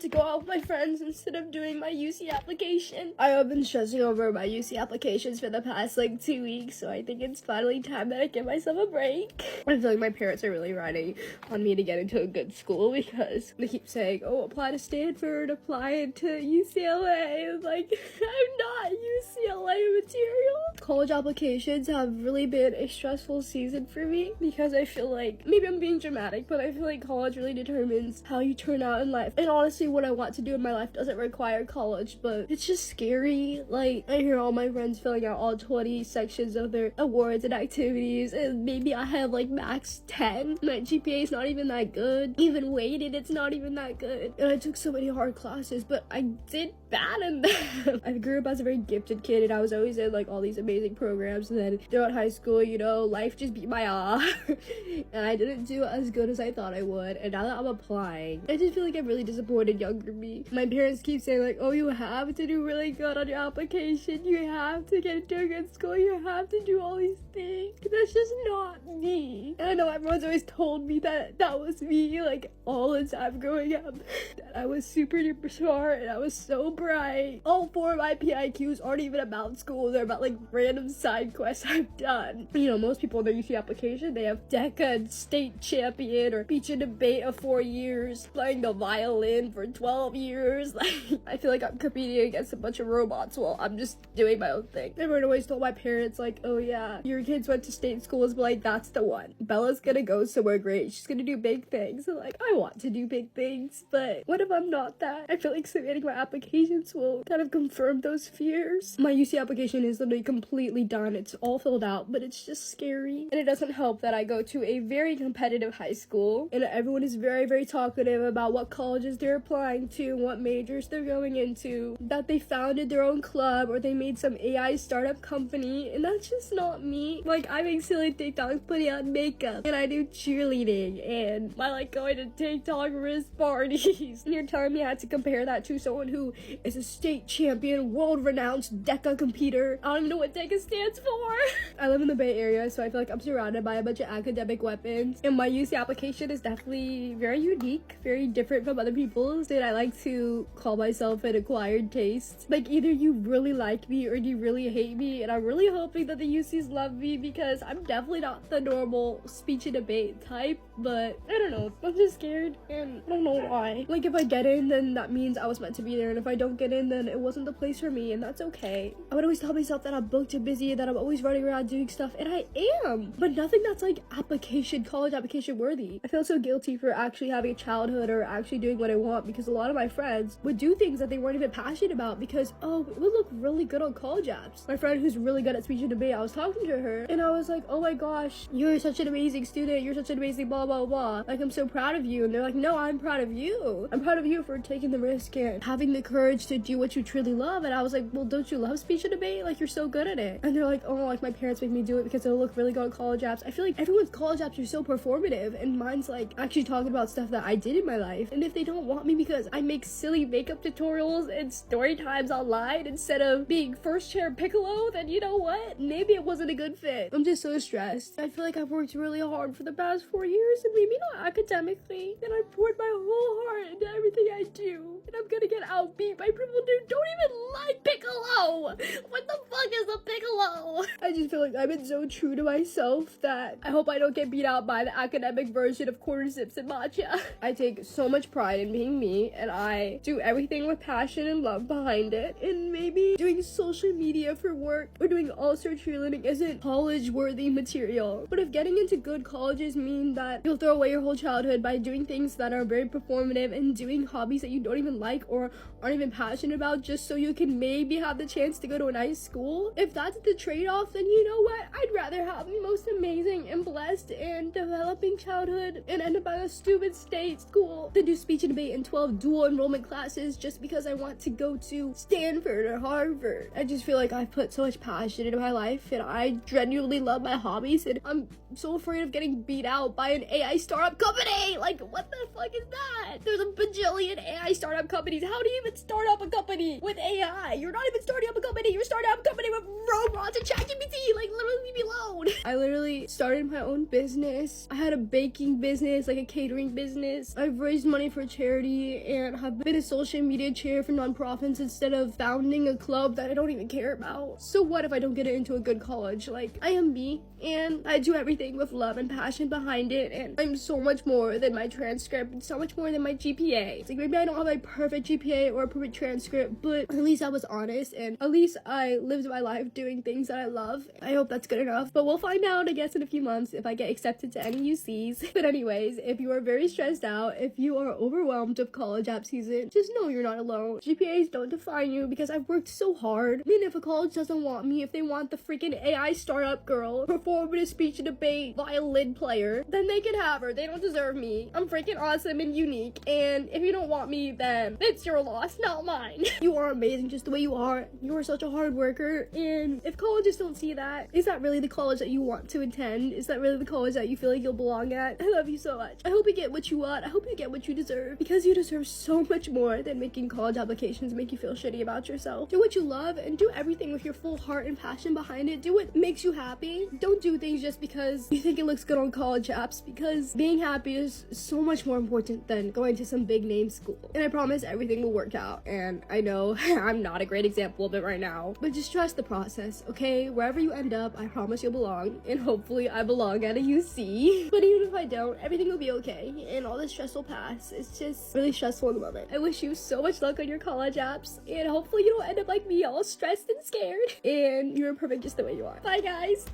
to go out with my friends instead of doing my UC application. I have been stressing over my UC applications for the past like 2 weeks, so I think it's finally time that I give myself a break. I feel like my parents are really riding on me to get into a good school because they keep saying, oh, apply to Stanford, apply to UCLA. I'm like, I'm not UCLA material. College applications have really been a stressful season for me because I feel like, maybe I'm being dramatic, but I feel like college really determines how you turn out in life. And honestly, what I want to do in my life doesn't require college, but it's just scary. Like, I hear all my friends filling out all 20 sections of their awards and activities, and maybe I have like max 10. My GPA is not even that good. Even weighted, it's not even that good. And I took so many hard classes, but I did bad in them. I grew up as a very gifted kid, and I was always in like all these amazing programs, and then throughout high school, you know, life just beat my ass. And I didn't do as good as I thought I would, and now that I'm applying, I just feel like I'm really disappointed younger me. My parents keep saying like, oh, you have to do really good on your application, you have to get into a good school, you have to do all these things. That's just not me. And I know everyone's always told me that that was me, like all the time growing up, that I was super duper smart and I was so bright. All 4 of my PIQs aren't even about school, they're about like random side quests I've done. You know, most people in their UC application, they have DECA state champion or speech and debate of 4 years, playing the violin for 12 years. Like, I feel like I'm competing against a bunch of robots while I'm just doing my own thing. Everyone always told my parents like, oh yeah, your kids went to state schools, but like, that's the one. Bella's gonna go somewhere great, she's gonna do big things. And like, I want to do big things, but what if I'm not that? I feel like submitting my applications will kind of confirm those fears. My UC application is literally completely done, it's all filled out, but it's just scary. And it doesn't help that I go to a very competitive high school, and everyone is very, very talkative about what colleges they're applying to, what majors they're going into, that they founded their own club or they made some AI startup company, and that's just not me. Like, I make silly TikToks putting on makeup, and I do cheerleading, and I like going to TikTok wrist parties. And you're telling me I had to compare that to someone who is a state champion, world-renowned DECA competitor. I don't even know what DECA stands for. I live in the Bay Area, so I feel like I'm surrounded by a bunch of academic weapons, and my UC application is definitely very unique, very different from other people's, and I like to call myself an acquired taste. Like, either you really like me or you really hate me, and I'm really hoping that the UCs love me because I'm definitely not the normal speech and debate type, but I don't know, I'm just scared, and I don't know why. Like, if I get in, then that means I was meant to be there, and if I don't get in, then it wasn't the place for me, and that's okay. I would always tell myself that I'm booked and busy, that I'm always running around doing stuff, and I am, but nothing that's like college application worthy. I feel so guilty for actually having a childhood or actually doing what I want, because a lot of my friends would do things that they weren't even passionate about because, oh, it would look really good on college apps. My friend who's really good at speech and debate, I was talking to her, and I was like, oh my gosh, you're such an amazing student, you're such an amazing blah blah blah, like, I'm so proud of you. And they're like, no, I'm proud of you. I'm proud of you for taking the risk and having the courage to do what you truly love. And I was like, well, don't you love speech and debate? Like, you're so good at it. And they're like, oh, like, my parents make me do it because it'll look really good on college apps. I feel like everyone's college apps are so performative, and mine's like actually talking about stuff that I did in my life. And if they don't want me because I make silly makeup tutorials and story times online instead of being first chair Piccolo, then you know what? Maybe it wasn't a good fit. I'm just so stressed. I feel like I've worked really hard for the past 4 years, and maybe not academically, and I poured my whole heart into everything I do, and I'm gonna get outbeat by people who don't even like Piccolo. What the fuck is a Piccolo? I just feel like I've been so true to myself that I hope I don't get beat out by the academic version of quarter zips and matcha. I take so much pride in being me, and I do everything with passion and love behind it. And maybe doing social media for work or doing all-star cheerleading isn't college-worthy material. But if getting into good colleges mean that you'll throw away your whole childhood by doing things that are very performative and doing hobbies that you don't even like or aren't even passionate about just so you can maybe have the chance to go to a nice school, if that's the trade-off, then you know what? I'd rather have the most amazing and blessed and developing childhood and end up at a stupid state school than do speech and debate and 12 dual enrollment classes just because I want to go to Stanford or Harvard. I just feel like I've put so much passion into my life, and I genuinely love my hobbies, and I'm so afraid of getting beat out by an AI startup company. Like, what the fuck is that? There's a bajillion AI startup companies. How do you even start up a company with AI? You're not even starting starting up a company. You're starting up a company with robots and ChatGPT. Like, literally leave me alone. I literally started my own business. I had a baking business, like a catering business. I've raised money for charity and have been a social media chair for nonprofits instead of founding a club that I don't even care about. So what if I don't get into a good college? Like, I am me, and I do everything with love and passion behind it, and I'm so much more than my transcript and so much more than my GPA. It's like, maybe I don't have a perfect GPA or a perfect transcript, but at least I was honest, and at least I lived my life doing things that I love. I hope that's good enough, but we'll find out, I guess, in a few months if I get accepted to any UCs. But anyways, if you are very stressed out, if you are overwhelmed with college app season, just know you're not alone. GPAs don't define you, because I've worked so hard. I mean, if a college doesn't want me, if they want the freaking AI startup girl, performative speech and debate violin player, then they can have her. They don't deserve me. I'm freaking awesome and unique, and if you don't want me, then it's your loss, not mine. You are amazing just the way you are. You are such a hard worker, and if colleges don't see that, is that really the college that you want to attend? Is that really the college that you feel like you'll belong at? I love you so much. I hope you get what you want. I hope you get what you deserve, because you deserve so much more than making college applications make you feel shitty about yourself. Do what you love and do everything with your full heart and passion behind it. Do what makes you happy. Don't do things just because you think it looks good on college apps, because being happy is so much more important than going to some big name school. And I promise everything will work out, and I know I'm not a great example of it right now, but just trust the process, okay? Wherever you end up, I promise you'll belong, and hopefully I belong at a UC. But even if I don't, everything will be okay, and all the stress will pass. It's just really stressful in the moment. I wish you so much luck on your college apps, and hopefully you don't end up like me, all stressed and scared, and you're perfect just the way you are. Bye, guys!